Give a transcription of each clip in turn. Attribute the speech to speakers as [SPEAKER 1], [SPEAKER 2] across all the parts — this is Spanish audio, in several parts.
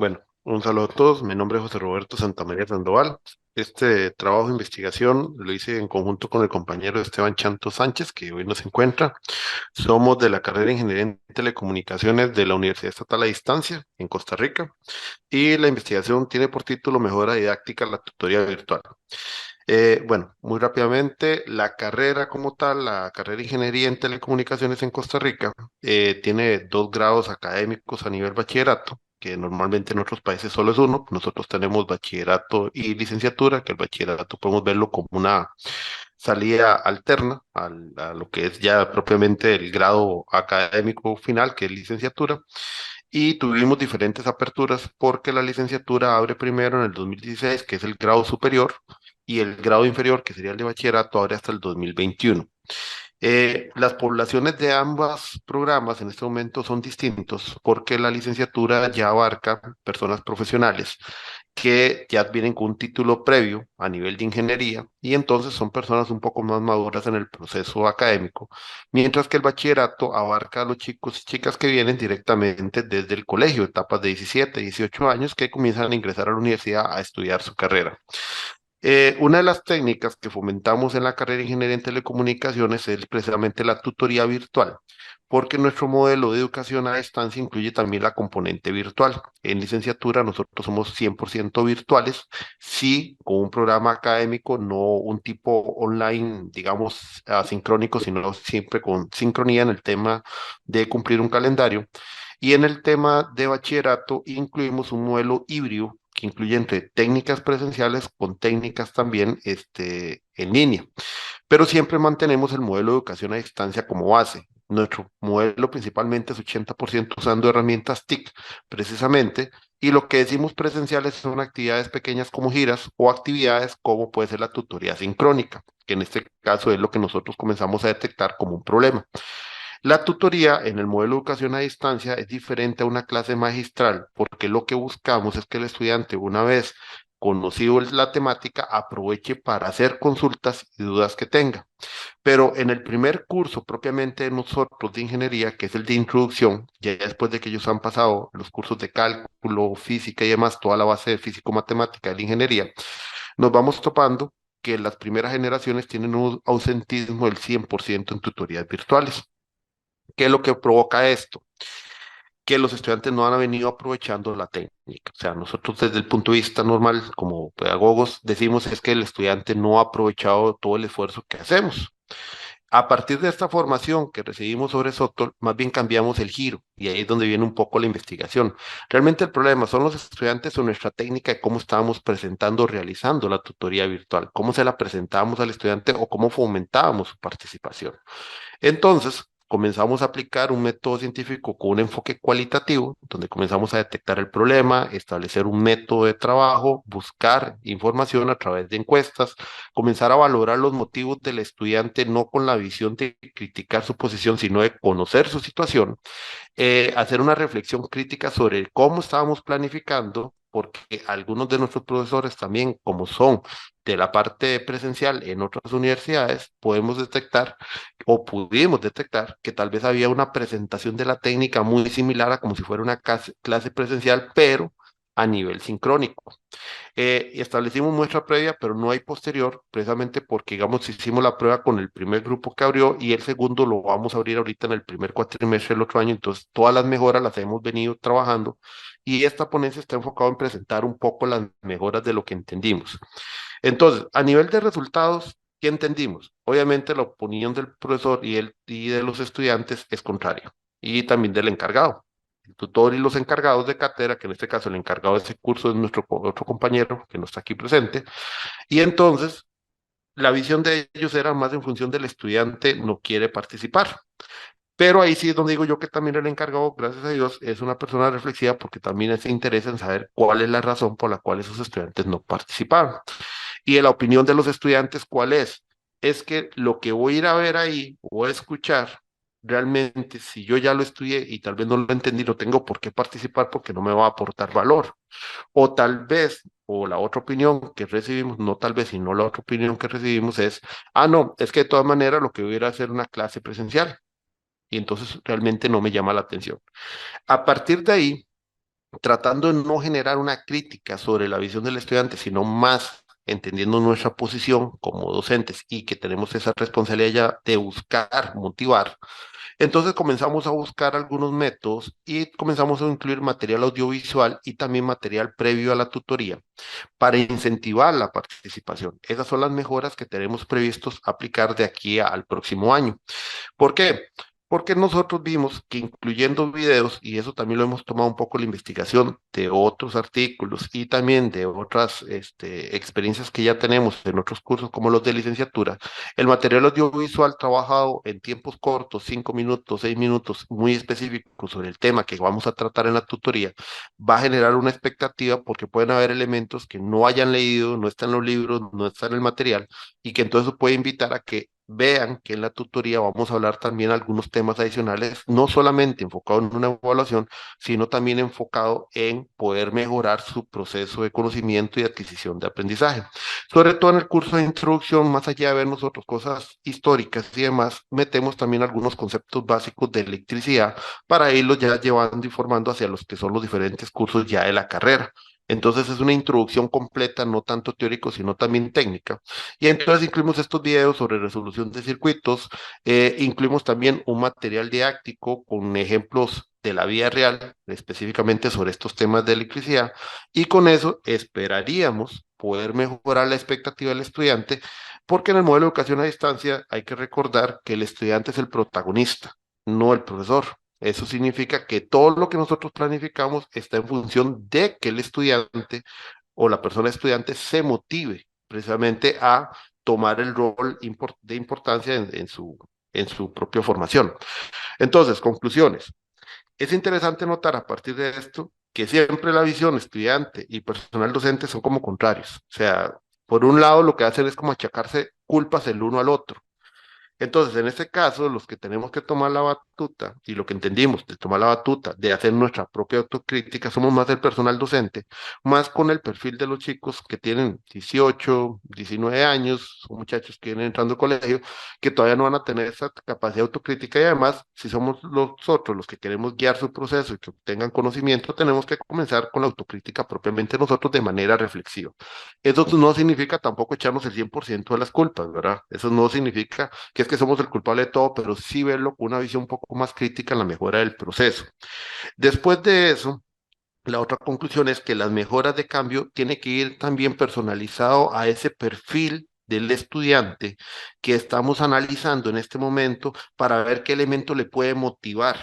[SPEAKER 1] Bueno, un saludo a todos. Mi nombre es José Roberto Santamaría Sandoval. Este trabajo de investigación lo hice en conjunto con el compañero Esteban Chanto Sánchez, que hoy nos encuentra. Somos de la carrera de Ingeniería en Telecomunicaciones de la Universidad Estatal a Distancia en Costa Rica y la investigación tiene por título Mejora didáctica en la tutoría virtual. Bueno, muy rápidamente, la carrera como tal, la carrera de Ingeniería en Telecomunicaciones en Costa Rica, tiene dos grados académicos a nivel bachillerato, que normalmente en otros países solo es uno. Nosotros tenemos bachillerato y licenciatura, que el bachillerato podemos verlo como una salida alterna a lo que es ya propiamente el grado académico final, que es licenciatura. Y tuvimos diferentes aperturas porque la licenciatura abre primero en el 2016, que es el grado superior, y el grado inferior, que sería el de bachillerato, abre hasta el 2021. Las poblaciones de ambos programas en este momento son distintos porque la licenciatura ya abarca personas profesionales que ya vienen con un título previo a nivel de ingeniería y entonces son personas un poco más maduras en el proceso académico, mientras que el bachillerato abarca a los chicos y chicas que vienen directamente desde el colegio, etapas de 17, 18 años que comienzan a ingresar a la universidad a estudiar su carrera. Una de las técnicas que fomentamos en la carrera de Ingeniería en Telecomunicaciones es precisamente la tutoría virtual, porque nuestro modelo de educación a distancia incluye también la componente virtual. En licenciatura nosotros somos 100% virtuales, sí, con un programa académico, no un tipo online, digamos, asincrónico, sino siempre con sincronía en el tema de cumplir un calendario. Y en el tema de bachillerato incluimos un modelo híbrido que incluye entre técnicas presenciales con técnicas también en línea. Pero siempre mantenemos el modelo de educación a distancia como base. Nuestro modelo principalmente es 80% usando herramientas TIC, precisamente, y lo que decimos presenciales son actividades pequeñas como giras o actividades como puede ser la tutoría sincrónica, que en este caso es lo que nosotros comenzamos a detectar como un problema. La tutoría en el modelo de educación a distancia es diferente a una clase magistral porque lo que buscamos es que el estudiante, una vez conocido la temática, aproveche para hacer consultas y dudas que tenga. Pero en el primer curso propiamente de nosotros de ingeniería, que es el de introducción, ya después de que ellos han pasado los cursos de cálculo, física y demás, toda la base de físico-matemática de la ingeniería, nos vamos topando que las primeras generaciones tienen un ausentismo del 100% en tutorías virtuales. ¿Qué es lo que provoca esto? Que los estudiantes no han venido aprovechando la técnica. O sea, nosotros desde el punto de vista normal, como pedagogos, decimos es que el estudiante no ha aprovechado todo el esfuerzo que hacemos. A partir de esta formación que recibimos sobre Sotol, más bien cambiamos el giro y ahí es donde viene un poco la investigación. Realmente el problema son los estudiantes o nuestra técnica de cómo estábamos presentando, realizando la tutoría virtual, cómo se la presentábamos al estudiante o cómo fomentábamos su participación. Entonces, comenzamos a aplicar un método científico con un enfoque cualitativo, donde comenzamos a detectar el problema, establecer un método de trabajo, buscar información a través de encuestas, comenzar a valorar los motivos del estudiante, no con la visión de criticar su posición, sino de conocer su situación, hacer una reflexión crítica sobre cómo estábamos planificando, porque algunos de nuestros profesores también, como son de la parte presencial en otras universidades, podemos detectar o pudimos detectar que tal vez había una presentación de la técnica muy similar a como si fuera una clase presencial, pero a nivel sincrónico. Y establecimos muestra previa, pero no hay posterior, precisamente porque, digamos, hicimos la prueba con el primer grupo que abrió y el segundo lo vamos a abrir ahorita en el primer cuatrimestre del otro año. Entonces, todas las mejoras las hemos venido trabajando y esta ponencia está enfocada en presentar un poco las mejoras de lo que entendimos. Entonces, a nivel de resultados, ¿qué entendimos? Obviamente, la opinión del profesor y de los estudiantes es contraria y también del encargado. El tutor y los encargados de cátedra, que en este caso el encargado de ese curso es nuestro otro compañero que no está aquí presente, y entonces la visión de ellos era más en función del estudiante no quiere participar. Pero ahí sí es donde digo yo que también el encargado, gracias a Dios, es una persona reflexiva porque también se interesa en saber cuál es la razón por la cual esos estudiantes no participaron. Y en la opinión de los estudiantes, ¿cuál es? Es que lo que voy a ir a ver ahí o a escuchar, realmente, si yo ya lo estudié y tal vez no lo entendí, no tengo por qué participar porque no me va a aportar valor. O tal vez, o la otra opinión que recibimos, no tal vez, sino la otra opinión que recibimos es, no, es que de todas maneras lo que voy a ir a hacer una clase presencial y entonces realmente no me llama la atención. A partir de ahí, tratando de no generar una crítica sobre la visión del estudiante, sino más entendiendo nuestra posición como docentes y que tenemos esa responsabilidad ya de buscar, motivar. Entonces comenzamos a buscar algunos métodos y comenzamos a incluir material audiovisual y también material previo a la tutoría para incentivar la participación. Esas son las mejoras que tenemos previstos aplicar de aquí al próximo año. ¿Por qué? Porque nosotros vimos que incluyendo videos, y eso también lo hemos tomado un poco la investigación de otros artículos y también de otras experiencias que ya tenemos en otros cursos como los de licenciatura, el material audiovisual trabajado en tiempos cortos, 5 minutos, 6 minutos, muy específicos sobre el tema que vamos a tratar en la tutoría, va a generar una expectativa porque pueden haber elementos que no hayan leído, no están en los libros, no están en el material y que entonces puede invitar a que vean que en la tutoría vamos a hablar también algunos temas adicionales, no solamente enfocado en una evaluación, sino también enfocado en poder mejorar su proceso de conocimiento y adquisición de aprendizaje. Sobre todo en el curso de introducción, más allá de ver nosotros cosas históricas y demás, metemos también algunos conceptos básicos de electricidad para irlos ya llevando y formando hacia los que son los diferentes cursos ya de la carrera. Entonces es una introducción completa, no tanto teórico, sino también técnica. Y entonces incluimos estos videos sobre resolución de circuitos, incluimos también un material didáctico con ejemplos de la vida real, específicamente sobre estos temas de electricidad, y con eso esperaríamos poder mejorar la expectativa del estudiante, porque en el modelo de educación a distancia hay que recordar que el estudiante es el protagonista, no el profesor. Eso significa que todo lo que nosotros planificamos está en función de que el estudiante o la persona estudiante se motive precisamente a tomar el rol de importancia en su propia formación. Entonces, conclusiones. Es interesante notar a partir de esto que siempre la visión estudiante y personal docente son como contrarios. O sea, por un lado lo que hacen es como achacarse culpas el uno al otro. Entonces, en este caso, los que tenemos que tomar la batuta y lo que entendimos de tomar la batuta, de hacer nuestra propia autocrítica, somos más el personal docente, más con el perfil de los chicos que tienen 18, 19 años, son muchachos que vienen entrando al colegio, que todavía no van a tener esa capacidad de autocrítica y además, si somos nosotros los que queremos guiar su proceso y que tengan conocimiento, tenemos que comenzar con la autocrítica propiamente nosotros de manera reflexiva. Eso no significa tampoco echarnos el 100% de las culpas, ¿verdad? Eso no significa que es que somos el culpable de todo, pero sí verlo con una visión un poco más crítica en la mejora del proceso. Después de eso, la otra conclusión es que las mejoras de cambio tiene que ir también personalizado a ese perfil del estudiante que estamos analizando en este momento para ver qué elemento le puede motivar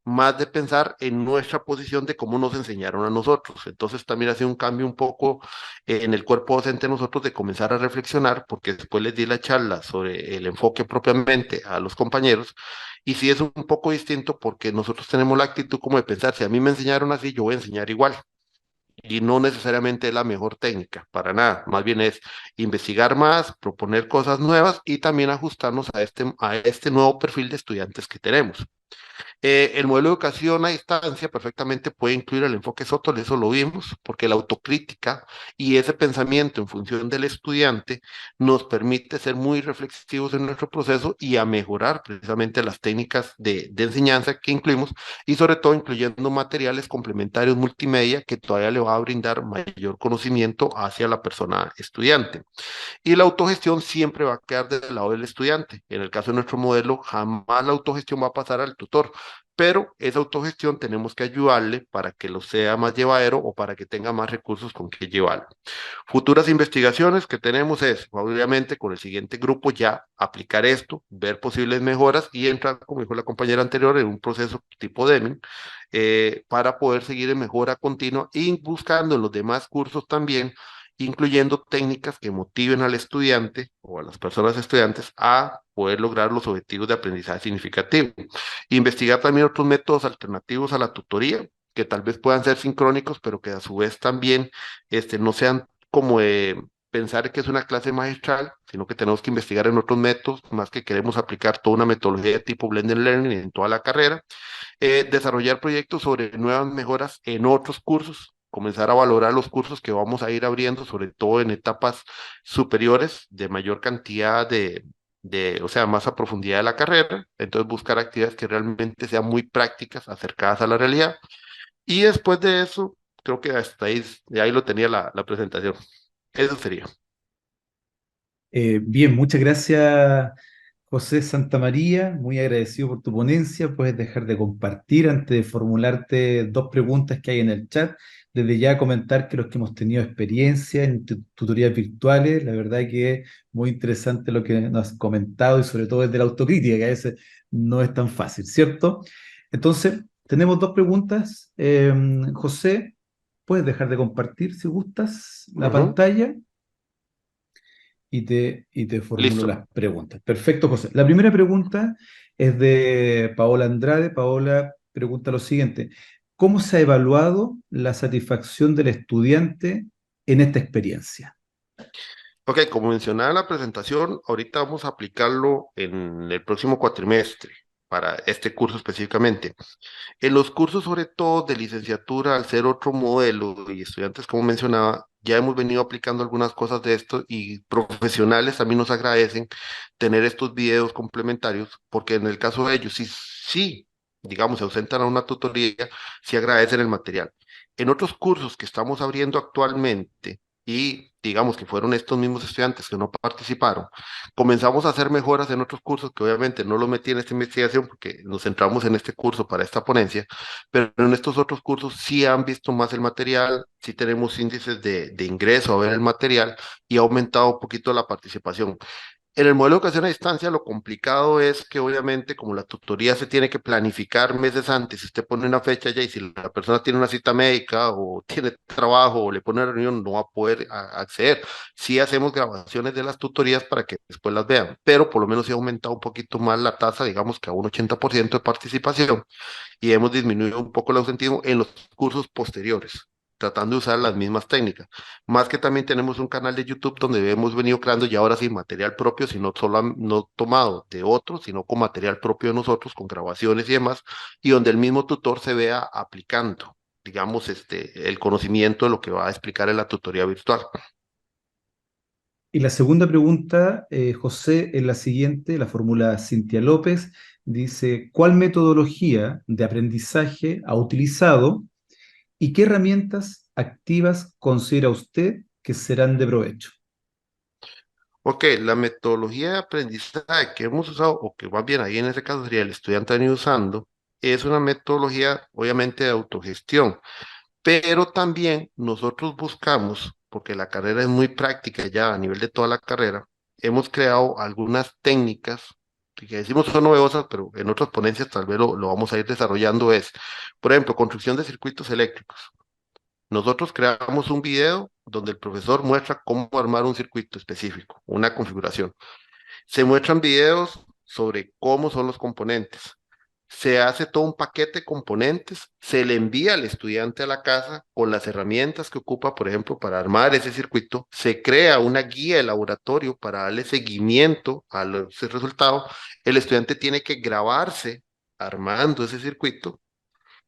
[SPEAKER 1] más de pensar en nuestra posición de cómo nos enseñaron a nosotros. Entonces también ha sido un cambio un poco en el cuerpo docente de nosotros de comenzar a reflexionar, porque después les di la charla sobre el enfoque propiamente a los compañeros, y sí es un poco distinto porque nosotros tenemos la actitud como de pensar, si a mí me enseñaron así, yo voy a enseñar igual. Y no necesariamente es la mejor técnica, para nada. Más bien es investigar más, proponer cosas nuevas y también ajustarnos a este nuevo perfil de estudiantes que tenemos. El modelo de educación a distancia perfectamente puede incluir el enfoque SOTOL, eso lo vimos, porque la autocrítica y ese pensamiento en función del estudiante nos permite ser muy reflexivos en nuestro proceso y a mejorar precisamente las técnicas de enseñanza que incluimos y sobre todo incluyendo materiales complementarios multimedia que todavía le va a brindar mayor conocimiento hacia la persona estudiante. Y la autogestión siempre va a quedar del lado del estudiante. En el caso de nuestro modelo, jamás la autogestión va a pasar al tutor, pero esa autogestión tenemos que ayudarle para que lo sea más llevadero o para que tenga más recursos con que llevarlo. Futuras investigaciones que tenemos es, obviamente, con el siguiente grupo ya aplicar esto, ver posibles mejoras y entrar, como dijo la compañera anterior, en un proceso tipo Deming para poder seguir en mejora continua y buscando en los demás cursos también incluyendo técnicas que motiven al estudiante o a las personas estudiantes a poder lograr los objetivos de aprendizaje significativo. Investigar también otros métodos alternativos a la tutoría, que tal vez puedan ser sincrónicos, pero que a su vez también no sean como pensar que es una clase magistral, sino que tenemos que investigar en otros métodos, más que queremos aplicar toda una metodología de tipo blended learning en toda la carrera, desarrollar proyectos sobre nuevas mejoras en otros cursos, comenzar a valorar los cursos que vamos a ir abriendo, sobre todo en etapas superiores de mayor cantidad o sea, más a profundidad de la carrera, entonces buscar actividades que realmente sean muy prácticas, acercadas a la realidad Y después de eso, creo que hasta ahí, de ahí lo tenía la presentación. Eso sería.
[SPEAKER 2] Bien, muchas gracias, José Santamaría. Muy agradecido por tu ponencia. Puedes dejar de compartir antes de formularte dos preguntas que hay en el chat. Desde ya comentar que los que hemos tenido experiencia en tutorías virtuales, la verdad que es muy interesante lo que nos has comentado y sobre todo desde la autocrítica, que a veces no es tan fácil, ¿cierto? Entonces, tenemos dos preguntas. José, puedes dejar de compartir si gustas la
[SPEAKER 1] Ujú.
[SPEAKER 2] pantalla y te formulo
[SPEAKER 1] Listo.
[SPEAKER 2] las preguntas. Perfecto, José. La primera pregunta es de Paola Andrade. Paola pregunta lo siguiente: ¿cómo se ha evaluado la satisfacción del estudiante en esta experiencia?
[SPEAKER 1] Ok, como mencionaba en la presentación, ahorita vamos a aplicarlo en el próximo cuatrimestre para este curso específicamente. En los cursos, sobre todo de licenciatura, al ser otro modelo y estudiantes, como mencionaba, ya hemos venido aplicando algunas cosas de esto y profesionales también nos agradecen tener estos videos complementarios, porque en el caso de ellos, sí, digamos, se ausentan a una tutoría, sí agradecen el material. En otros cursos que estamos abriendo actualmente, y digamos que fueron estos mismos estudiantes que no participaron, comenzamos a hacer mejoras en otros cursos que obviamente no lo metí en esta investigación porque nos centramos en este curso para esta ponencia, pero en estos otros cursos sí han visto más el material, sí tenemos índices de ingreso a ver el material y ha aumentado un poquito la participación. En el modelo de educación a distancia, lo complicado es que obviamente como la tutoría se tiene que planificar meses antes, si usted pone una fecha ya y si la persona tiene una cita médica o tiene trabajo o le pone una reunión, no va a poder acceder. Sí hacemos grabaciones de las tutorías para que después las vean, pero por lo menos sí ha aumentado un poquito más la tasa, digamos que a un 80% de participación y hemos disminuido un poco el ausentismo en los cursos posteriores, tratando de usar las mismas técnicas. Más que también tenemos un canal de YouTube donde hemos venido creando ya ahora sí material propio, sino solo no tomado de otros, sino con material propio de nosotros, con grabaciones y demás, y donde el mismo tutor se vea aplicando, digamos, el conocimiento de lo que va a explicar en la tutoría virtual.
[SPEAKER 2] Y la segunda pregunta, José, es la siguiente, la fórmula Cintia López. Dice: ¿cuál metodología de aprendizaje ha utilizado y qué herramientas activas considera usted que serán de provecho?
[SPEAKER 1] Ok, la metodología de aprendizaje que hemos usado, o que más bien ahí en ese caso sería el estudiante ha venido usando, es una metodología obviamente de autogestión, pero también nosotros buscamos, porque la carrera es muy práctica ya a nivel de toda la carrera, hemos creado algunas técnicas que decimos son novedosas, pero en otras ponencias tal vez lo vamos a ir desarrollando, es, por ejemplo, construcción de circuitos eléctricos. Nosotros creamos un video donde el profesor muestra cómo armar un circuito específico, una configuración. Se muestran videos sobre cómo son los componentes. Se hace todo un paquete de componentes, se le envía al estudiante a la casa con las herramientas que ocupa, por ejemplo, para armar ese circuito. Se crea una guía de laboratorio para darle seguimiento a ese resultado. El estudiante tiene que grabarse armando ese circuito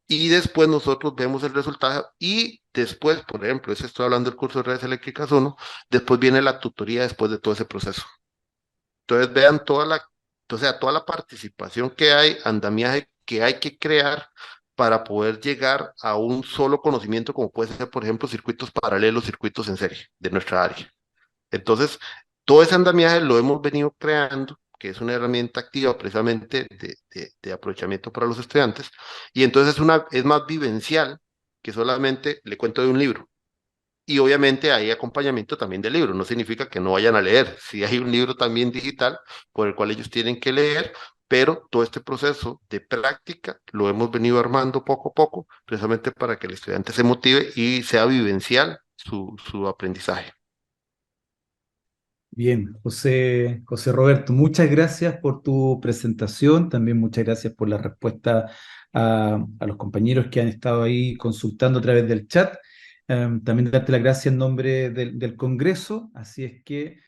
[SPEAKER 1] y después nosotros vemos el resultado y después, por ejemplo, ese estoy hablando del curso de redes eléctricas uno, después viene la tutoría después de todo ese proceso. Entonces vean o sea, toda la participación que hay, andamiaje que hay que crear para poder llegar a un solo conocimiento, como puede ser, por ejemplo, circuitos paralelos, circuitos en serie de nuestra área. Entonces, todo ese andamiaje lo hemos venido creando, que es una herramienta activa precisamente de aprovechamiento para los estudiantes, y entonces es más vivencial que solamente le cuento de un libro. Y obviamente hay acompañamiento también del libro, no significa que no vayan a leer, si hay un libro también digital por el cual ellos tienen que leer, pero todo este proceso de práctica lo hemos venido armando poco a poco, precisamente para que el estudiante se motive y sea vivencial su aprendizaje.
[SPEAKER 2] Bien, José Roberto, muchas gracias por tu presentación, también muchas gracias por la respuesta a los compañeros que han estado ahí consultando a través del chat. También darte las gracias en nombre del Congreso, así es que